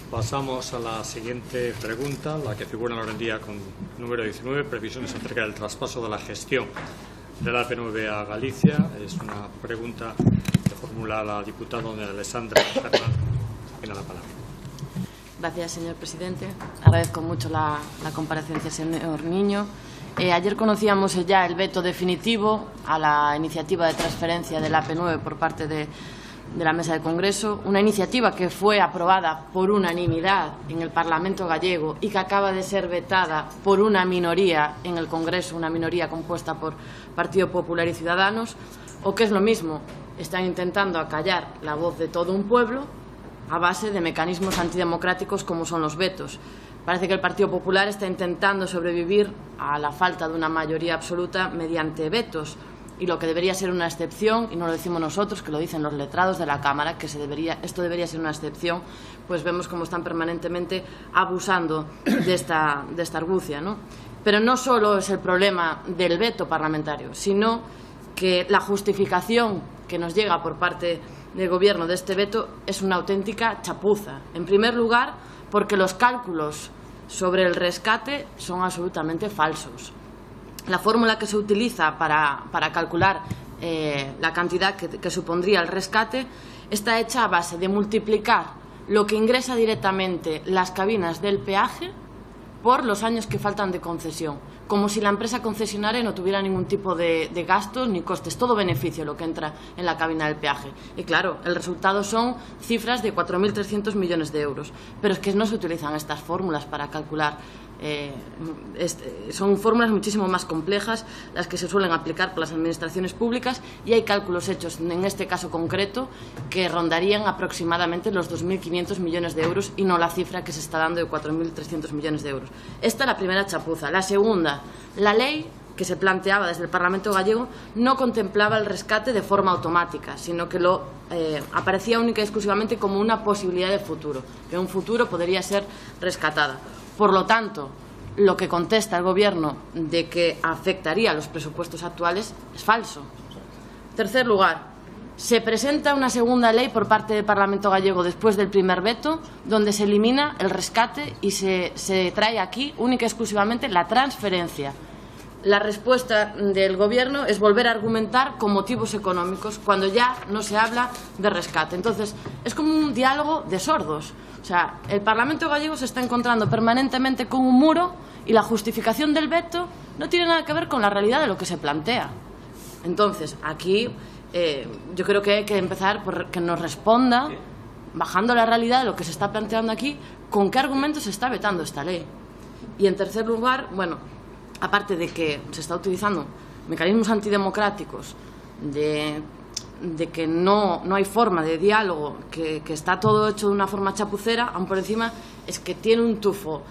Pasamos a la siguiente pregunta, la que figura en la orden del día con número 19, previsiones acerca del traspaso de la gestión de la AP9 a Galicia. Es una pregunta que formula la diputada doña Alessandra Fernández. Tiene la palabra. Gracias, señor presidente. Agradezco mucho la comparecencia, señor Niño. Ayer conocíamos ya el veto definitivo a la iniciativa de transferencia del AP9 por parte de la Mesa del Congreso, una iniciativa que fue aprobada por unanimidad en el Parlamento gallego y que acaba de ser vetada por una minoría en el Congreso, una minoría compuesta por Partido Popular y Ciudadanos, o que es lo mismo, están intentando acallar la voz de todo un pueblo a base de mecanismos antidemocráticos como son los vetos. Parece que el Partido Popular está intentando sobrevivir a la falta de una mayoría absoluta mediante vetos. Y lo que debería ser una excepción, y no lo decimos nosotros, que lo dicen los letrados de la Cámara, que esto debería ser una excepción, pues vemos cómo están permanentemente abusando de esta argucia, ¿no? Pero no solo es el problema del veto parlamentario, sino que la justificación que nos llega por parte del Gobierno de este veto es una auténtica chapuza. En primer lugar, porque los cálculos sobre el rescate son absolutamente falsos. La fórmula que se utiliza para calcular la cantidad que supondría el rescate está hecha a base de multiplicar lo que ingresa directamente las cabinas del peaje por los años que faltan de concesión, como si la empresa concesionaria no tuviera ningún tipo de gastos ni costes, todo beneficio lo que entra en la cabina del peaje. Y claro, el resultado son cifras de 4.300 millones de euros, pero es que no se utilizan estas fórmulas para calcular. Son fórmulas muchísimo más complejas las que se suelen aplicar por las administraciones públicas, y hay cálculos hechos en este caso concreto que rondarían aproximadamente los 2.500 millones de euros y no la cifra que se está dando de 4.300 millones de euros. Esta es la primera chapuza. La segunda, la ley que se planteaba desde el Parlamento gallego no contemplaba el rescate de forma automática, sino que aparecía única y exclusivamente como una posibilidad de futuro, que en un futuro podría ser rescatada. Por lo tanto, lo que contesta el Gobierno de que afectaría a los presupuestos actuales es falso. En tercer lugar, se presenta una segunda ley por parte del Parlamento gallego después del primer veto, donde se elimina el rescate y se trae aquí única y exclusivamente la transferencia. La respuesta del Gobierno es volver a argumentar con motivos económicos cuando ya no se habla de rescate. Entonces, es como un diálogo de sordos. O sea, el Parlamento gallego se está encontrando permanentemente con un muro y la justificación del veto no tiene nada que ver con la realidad de lo que se plantea. Entonces, aquí yo creo que hay que empezar por que nos responda, bajando la realidad de lo que se está planteando aquí, con qué argumentos se está vetando esta ley. Y en tercer lugar, bueno, aparte de que se está utilizando mecanismos antidemocráticos, de que no hay forma de diálogo, que está todo hecho de una forma chapucera, aún por encima es que tiene un tufo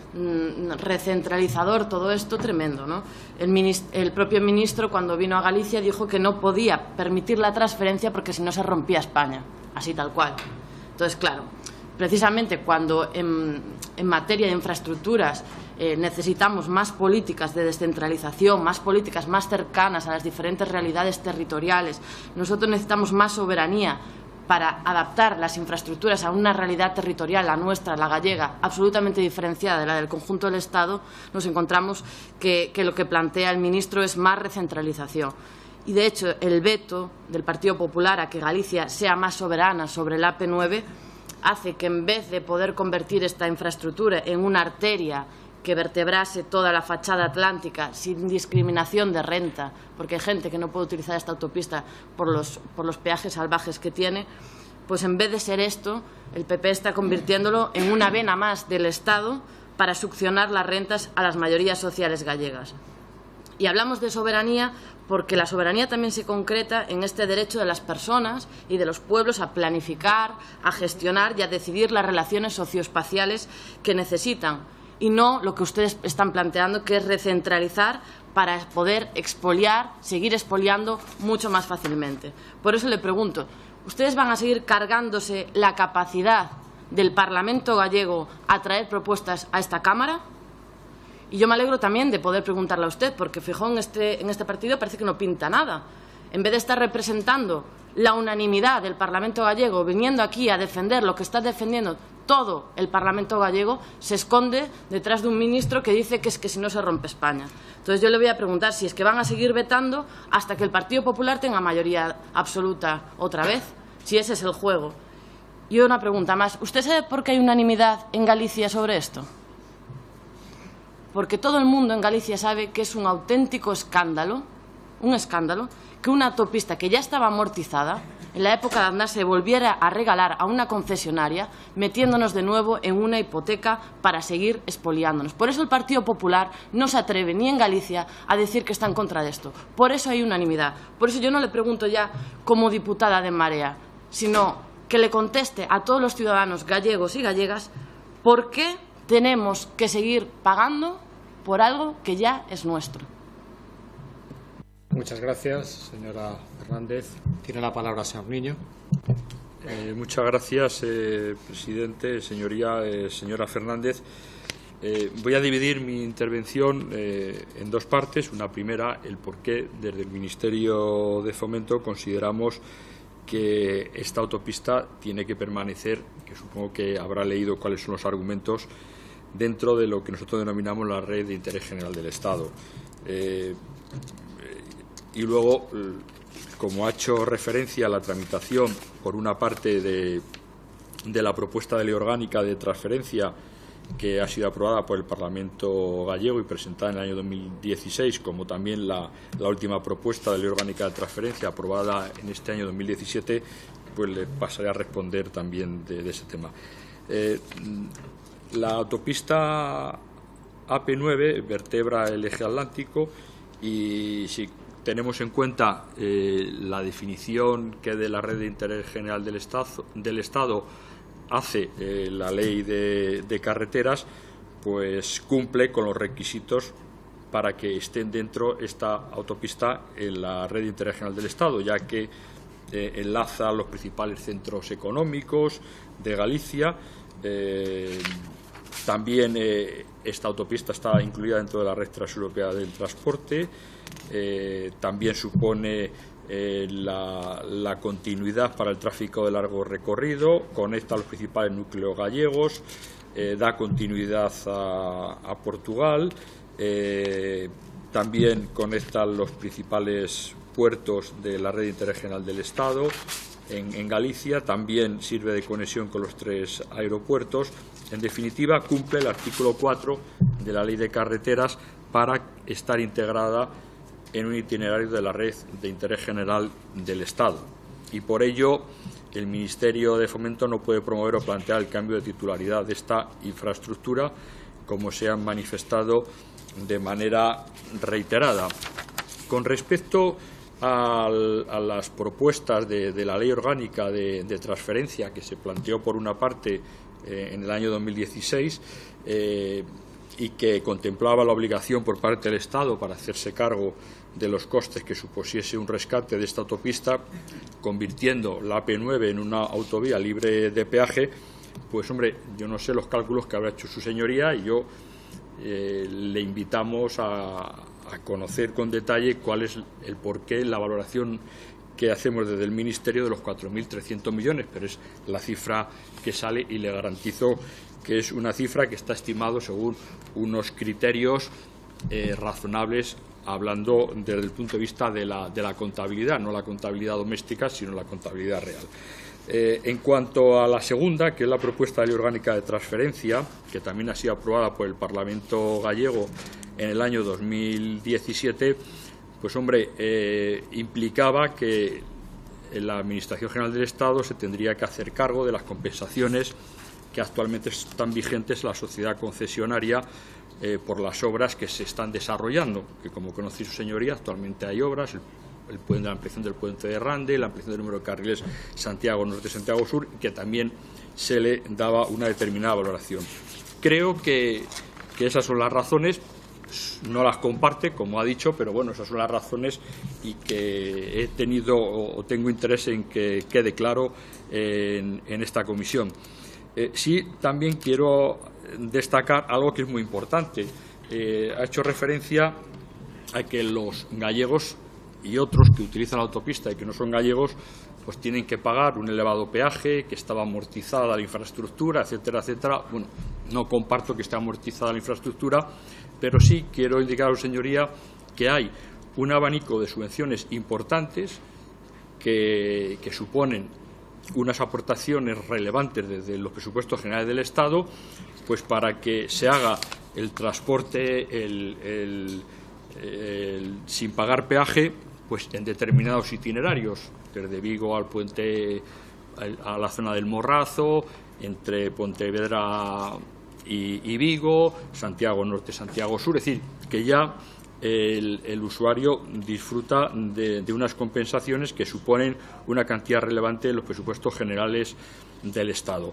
recentralizador todo esto tremendo, ¿no? El propio ministro, cuando vino a Galicia, dijo que no podía permitir la transferencia porque si no se rompía España, así tal cual. Entonces, claro, precisamente cuando en materia de infraestructuras necesitamos más políticas de descentralización, más políticas más cercanas a las diferentes realidades territoriales, nosotros necesitamos más soberanía para adaptar las infraestructuras a una realidad territorial, la nuestra, la gallega, absolutamente diferenciada de la del conjunto del Estado, nos encontramos que lo que plantea el ministro es más recentralización. Y, de hecho, el veto del Partido Popular a que Galicia sea más soberana sobre el AP9 hace que, en vez de poder convertir esta infraestructura en una arteria que vertebrase toda la fachada atlántica sin discriminación de renta, porque hay gente que no puede utilizar esta autopista por los peajes salvajes que tiene, pues en vez de ser esto, el PP está convirtiéndolo en una vena más del Estado para succionar las rentas a las mayorías sociales gallegas. Y hablamos de soberanía porque la soberanía también se concreta en este derecho de las personas y de los pueblos a planificar, a gestionar y a decidir las relaciones socioespaciales que necesitan, y no lo que ustedes están planteando, que es recentralizar para poder expoliar, seguir expoliando mucho más fácilmente. Por eso le pregunto, ¿ustedes van a seguir cargándose la capacidad del Parlamento gallego a traer propuestas a esta Cámara? Y yo me alegro también de poder preguntarle a usted, porque Feijóo en este partido parece que no pinta nada. En vez de estar representando la unanimidad del Parlamento gallego, viniendo aquí a defender lo que está defendiendo todo el Parlamento gallego se esconde detrás de un ministro que dice que es que si no se rompe España. Entonces yo le voy a preguntar si es que van a seguir vetando hasta que el Partido Popular tenga mayoría absoluta otra vez, si ese es el juego. Y una pregunta más. ¿Usted sabe por qué hay unanimidad en Galicia sobre esto? Porque todo el mundo en Galicia sabe que es un auténtico escándalo, que una autopista que ya estaba amortizada, en la época de Aznar, se volviera a regalar a una concesionaria, metiéndonos de nuevo en una hipoteca para seguir expoliándonos. Por eso el Partido Popular no se atreve ni en Galicia a decir que está en contra de esto. Por eso hay unanimidad. Por eso yo no le pregunto ya como diputada de En Marea, sino que le conteste a todos los ciudadanos gallegos y gallegas por qué tenemos que seguir pagando por algo que ya es nuestro. Muchas gracias, señora Fernández. Tiene la palabra el señor Niño. Muchas gracias, presidente, señoría, señora Fernández. Voy a dividir mi intervención en dos partes. Una primera, el por qué desde el Ministerio de Fomento consideramos que esta autopista tiene que permanecer, que supongo que habrá leído cuáles son los argumentos, dentro de lo que nosotros denominamos la red de interés general del Estado. Y luego, como ha hecho referencia a la tramitación por una parte de la propuesta de ley orgánica de transferencia que ha sido aprobada por el Parlamento gallego y presentada en el año 2016, como también la última propuesta de ley orgánica de transferencia aprobada en este año 2017, pues le pasaré a responder también de ese tema. La autopista AP9 vertebra el eje atlántico y si tenemos en cuenta la definición que de la red de interés general del Estado hace la ley de carreteras, pues cumple con los requisitos para que estén dentro esta autopista en la red de interés general del Estado, ya que enlaza los principales centros económicos de Galicia. También esta autopista está incluida dentro de la red transeuropea del transporte. También supone la continuidad para el tráfico de largo recorrido, conecta a los principales núcleos gallegos, da continuidad a Portugal, también conecta los principales puertos de la red de interés general del Estado en Galicia, también sirve de conexión con los 3 aeropuertos. En definitiva, cumple el artículo 4 de la Ley de Carreteras para estar integrada en un itinerario de la red de interés general del Estado. Y por ello, el Ministerio de Fomento no puede promover o plantear el cambio de titularidad de esta infraestructura, como se han manifestado de manera reiterada. Con respecto a las propuestas de la Ley Orgánica de transferencia que se planteó por una parte en el año 2016 y que contemplaba la obligación por parte del Estado para hacerse cargo de los costes que supusiese un rescate de esta autopista, convirtiendo la AP9 en una autovía libre de peaje, pues hombre, yo no sé los cálculos que habrá hecho su señoría y yo le invitamos a conocer con detalle cuál es el porqué, la valoración que hacemos desde el Ministerio de los 4.300 millones, pero es la cifra que sale y le garantizo que es una cifra que está estimado según unos criterios razonables, hablando desde el punto de vista de la contabilidad, no la contabilidad doméstica, sino la contabilidad real. En cuanto a la segunda, que es la propuesta de ley orgánica de transferencia, que también ha sido aprobada por el Parlamento gallego en el año 2017, pues hombre, implicaba que la Administración General del Estado se tendría que hacer cargo de las compensaciones que actualmente están vigentes en la sociedad concesionaria por las obras que se están desarrollando, que como conoce su señoría, actualmente hay obras, la ampliación del puente de Rande, la ampliación del número de carriles Santiago Norte y Santiago Sur, que también se le daba una determinada valoración. Creo que esas son las razones, no las comparte, como ha dicho, pero bueno, esas son las razones y que he tenido o tengo interés en que quede claro en esta comisión. Sí, también quiero destacar algo que es muy importante. Ha hecho referencia a que los gallegos y otros que utilizan la autopista y que no son gallegos pues tienen que pagar un elevado peaje, que estaba amortizada la infraestructura, etcétera, etcétera. Bueno, no comparto que esté amortizada la infraestructura, pero sí quiero indicaros, señoría, que hay un abanico de subvenciones importantes que suponen unas aportaciones relevantes desde los presupuestos generales del Estado, pues para que se haga el transporte sin pagar peaje, pues en determinados itinerarios, desde Vigo al puente, a la zona del Morrazo, entre Pontevedra y Vigo, Santiago Norte, Santiago Sur, es decir, que ya el usuario disfruta de unas compensaciones que suponen una cantidad relevante de los presupuestos generales del Estado.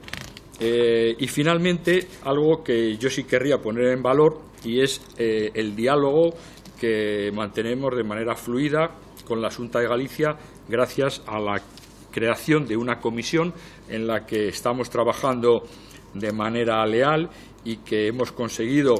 Y finalmente, algo que yo sí querría poner en valor, y es el diálogo que mantenemos de manera fluida con la Xunta de Galicia, gracias a la creación de una comisión en la que estamos trabajando de manera leal y que hemos conseguido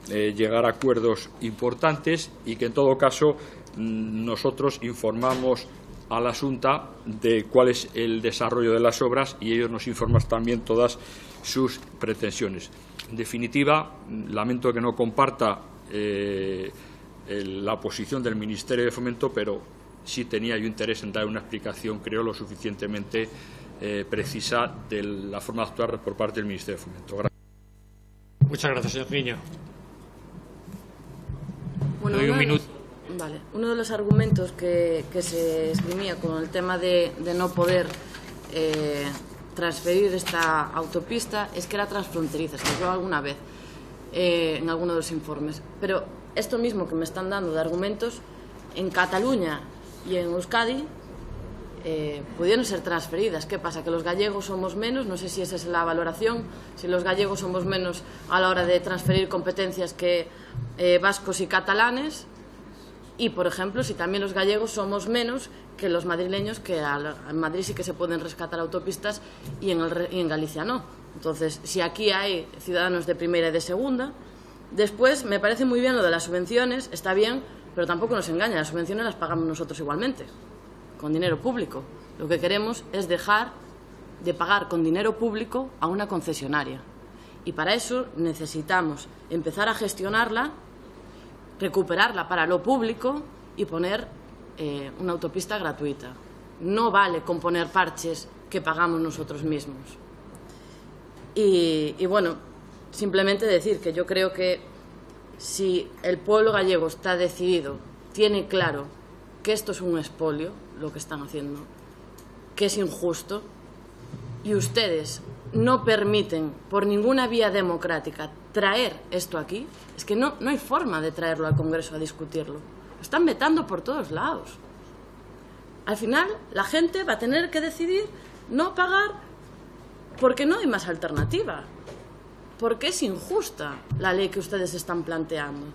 llegar a acuerdos importantes, y que en todo caso nosotros informamos a la Xunta de cuál es el desarrollo de las obras y ellos nos informan también todas sus pretensiones. En definitiva, lamento que no comparta la posición del Ministerio de Fomento, pero sí tenía yo interés en dar una explicación, creo, lo suficientemente precisa de la forma de actuar por parte del Ministerio de Fomento. Gracias. Muchas gracias, señor Niño. Bueno, Le doy un minuto. Vale. Uno de los argumentos que se esgrimía con el tema de no poder transferir esta autopista es que era transfronteriza, se habló alguna vez en alguno de los informes. Pero esto mismo que me están dando de argumentos, en Cataluña y en Euskadi pudieron ser transferidas. ¿Qué pasa? ¿Que los gallegos somos menos? No sé si esa es la valoración, si los gallegos somos menos a la hora de transferir competencias que vascos y catalanes, y, por ejemplo, si también los gallegos somos menos que los madrileños, que en Madrid sí que se pueden rescatar autopistas y en Galicia no. Entonces, si aquí hay ciudadanos de primera y de segunda, después me parece muy bien lo de las subvenciones, está bien, pero tampoco nos engaña, las subvenciones las pagamos nosotros igualmente, con dinero público. Lo que queremos es dejar de pagar con dinero público a una concesionaria. Y para eso necesitamos empezar a gestionarla, recuperarla para lo público y poner una autopista gratuita. No vale con poner parches que pagamos nosotros mismos. Y bueno, simplemente decir que yo creo que si el pueblo gallego está decidido, tiene claro que esto es un expolio, lo que están haciendo, que es injusto, y ustedes no permiten por ninguna vía democrática traer esto aquí, es que no hay forma de traerlo al Congreso a discutirlo. Lo están vetando por todos lados. Al final, la gente va a tener que decidir no pagar porque no hay más alternativa, porque es injusta la ley que ustedes están planteando.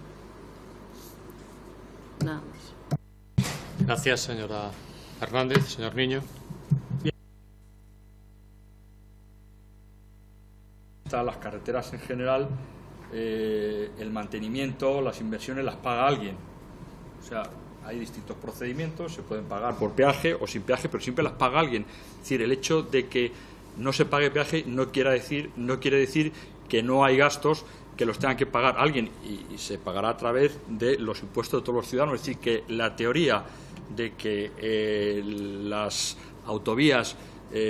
Nada más. Gracias, señora Hernández. Señor Niño. Las carreteras en general, el mantenimiento, las inversiones las paga alguien. O sea, hay distintos procedimientos, se pueden pagar por peaje o sin peaje, pero siempre las paga alguien. Es decir, el hecho de que no se pague peaje no quiere decir que no hay gastos que los tenga que pagar alguien, y se pagará a través de los impuestos de todos los ciudadanos. Es decir, que la teoría de que las autovías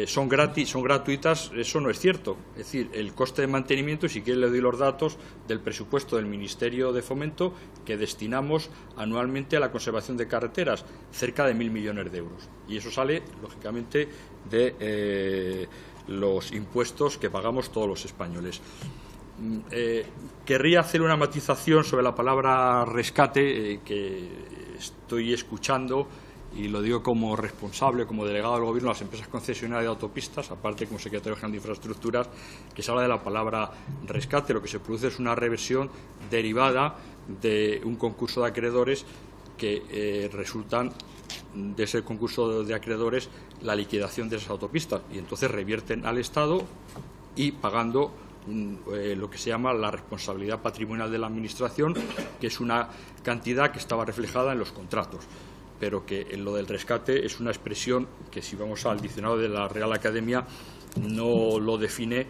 son gratuitas, eso no es cierto. Es decir, el coste de mantenimiento, y si quiere le doy los datos del presupuesto del Ministerio de Fomento que destinamos anualmente a la conservación de carreteras, cerca de 1.000 millones de euros. Y eso sale, lógicamente, de los impuestos que pagamos todos los españoles. Querría hacer una matización sobre la palabra rescate que estoy escuchando, y lo digo como responsable, como delegado del Gobierno de las empresas concesionarias de autopistas, aparte como secretario general de Infraestructuras, que se habla de la palabra rescate. Lo que se produce es una reversión derivada de un concurso de acreedores que resultan de ese concurso de acreedores la liquidación de esas autopistas, y entonces revierten al Estado y pagando lo que se llama la responsabilidad patrimonial de la Administración, que es una cantidad que estaba reflejada en los contratos. pero que en lo del rescate es una expresión que, si vamos al diccionario de la Real Academia, no lo define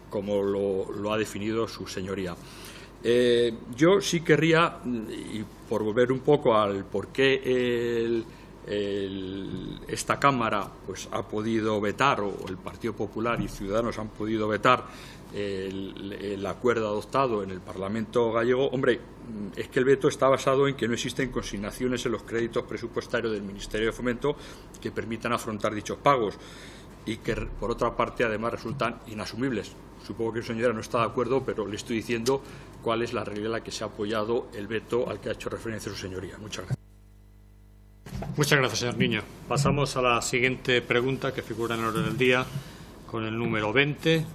como lo ha definido su señoría. Yo sí querría, y por volver un poco al por qué esta Cámara pues ha podido vetar, o el Partido Popular y Ciudadanos han podido vetar el acuerdo adoptado en el Parlamento gallego, hombre, es que el veto está basado en que no existen consignaciones en los créditos presupuestarios del Ministerio de Fomento que permitan afrontar dichos pagos y que, por otra parte, además resultan inasumibles. Supongo que su señora no está de acuerdo, pero le estoy diciendo cuál es la realidad en la que se ha apoyado el veto al que ha hecho referencia su señoría. Muchas gracias. Muchas gracias, señor Niño. Pasamos a la siguiente pregunta que figura en el orden del día con el número 20.